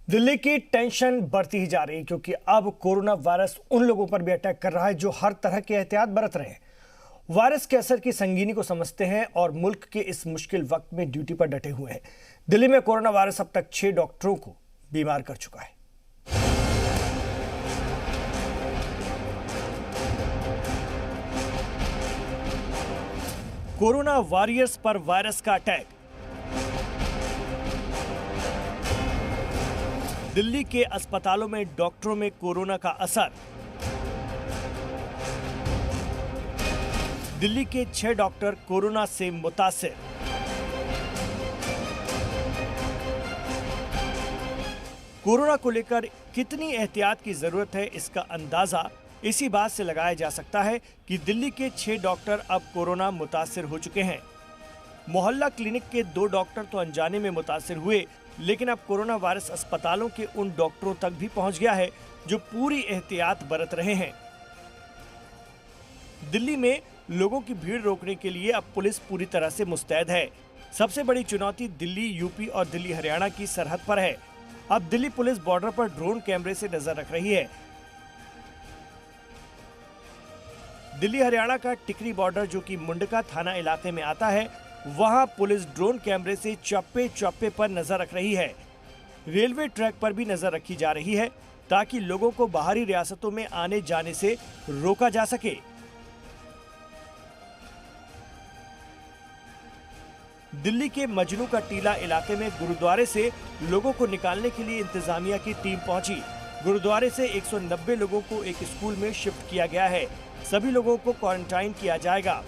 दिल्ली की टेंशन बढ़ती ही जा रही है क्योंकि अब कोरोना वायरस उन लोगों पर भी अटैक कर रहा है जो हर तरह के एहतियात बरत रहे हैं। वायरस के असर की संगीनी को समझते हैं और मुल्क के इस मुश्किल वक्त में ड्यूटी पर डटे हुए हैं। दिल्ली में कोरोना वायरस अब तक 6 डॉक्टरों को बीमार कर चुका है। कोरोना वॉरियर्स पर वायरस का अटैक। दिल्ली के अस्पतालों में डॉक्टरों में कोरोना का असर। दिल्ली के 6 डॉक्टर कोरोना से मुतासिर। कोरोना को लेकर कितनी एहतियात की जरूरत है, इसका अंदाजा इसी बात से लगाया जा सकता है कि दिल्ली के 6 डॉक्टर अब कोरोना मुतासिर हो चुके हैं। मोहल्ला क्लिनिक के 2 डॉक्टर तो अनजाने में मुतासिर हुए, लेकिन अब कोरोना वायरस अस्पतालों के उन डॉक्टरों तक भी पहुंच गया है जो पूरी एहतियात बरत रहे हैं। दिल्ली में लोगों की भीड़ रोकने के लिए अब पुलिस पूरी तरह से मुस्तैद है। सबसे बड़ी चुनौती दिल्ली, यूपी और दिल्ली हरियाणा की सरहद पर है। अब दिल्ली पुलिस बॉर्डर पर ड्रोन कैमरे से नजर रख रही है। दिल्ली हरियाणा का टिकरी बॉर्डर, जो कि मुंडका थाना इलाके में आता है, वहां पुलिस ड्रोन कैमरे से चप्पे चप्पे पर नजर रख रही है। रेलवे ट्रैक पर भी नजर रखी जा रही है ताकि लोगों को बाहरी रियासतों में आने जाने से रोका जा सके। दिल्ली के मजनू का टीला इलाके में गुरुद्वारे से लोगों को निकालने के लिए इंतजामिया की टीम पहुंची। गुरुद्वारे से 190 लोगों को एक स्कूल में शिफ्ट किया गया है। सभी लोगों को क्वारंटाइन किया जाएगा।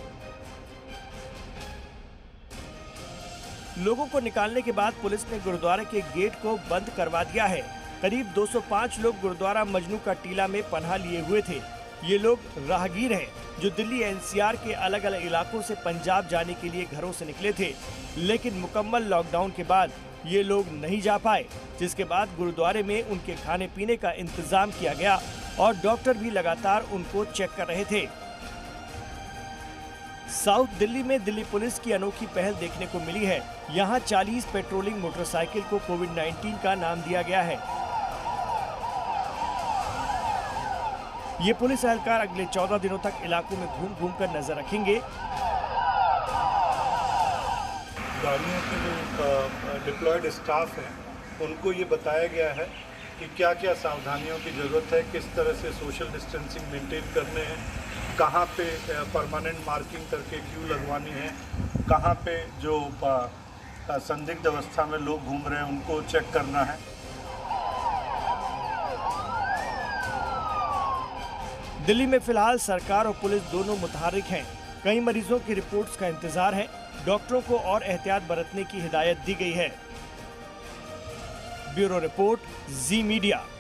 लोगों को निकालने के बाद पुलिस ने गुरुद्वारे के गेट को बंद करवा दिया है। करीब 205 लोग गुरुद्वारा मजनू का टीला में पनाह लिए हुए थे। ये लोग राहगीर हैं जो दिल्ली एनसीआर के अलग अलग इलाकों से पंजाब जाने के लिए घरों से निकले थे, लेकिन मुकम्मल लॉकडाउन के बाद ये लोग नहीं जा पाए, जिसके बाद गुरुद्वारे में उनके खाने पीने का इंतजाम किया गया और डॉक्टर भी लगातार उनको चेक कर रहे थे। साउथ दिल्ली में दिल्ली पुलिस की अनोखी पहल देखने को मिली है। यहाँ 40 पेट्रोलिंग मोटरसाइकिल को कोविड-19 का नाम दिया गया है। ये पुलिस एहलकार अगले 14 दिनों तक इलाकों में घूम घूम कर नजर रखेंगे। गाड़ियों के जो डिप्लॉयड स्टाफ हैं, उनको ये बताया गया है कि क्या क्या सावधानियों की ज़रूरत है, किस तरह से सोशल डिस्टेंसिंग मेंटेन करने हैं, कहाँ पे परमानेंट मार्किंग करके क्यू लगवानी है, कहाँ पे जो संदिग्ध अवस्था में लोग घूम रहे हैं उनको चेक करना है। दिल्ली में फिलहाल सरकार और पुलिस दोनों मुतहर्रिक हैं। कई मरीजों की रिपोर्ट्स का इंतजार है। डॉक्टरों को और एहतियात बरतने की हिदायत दी गई है। ब्यूरो रिपोर्ट, जी मीडिया।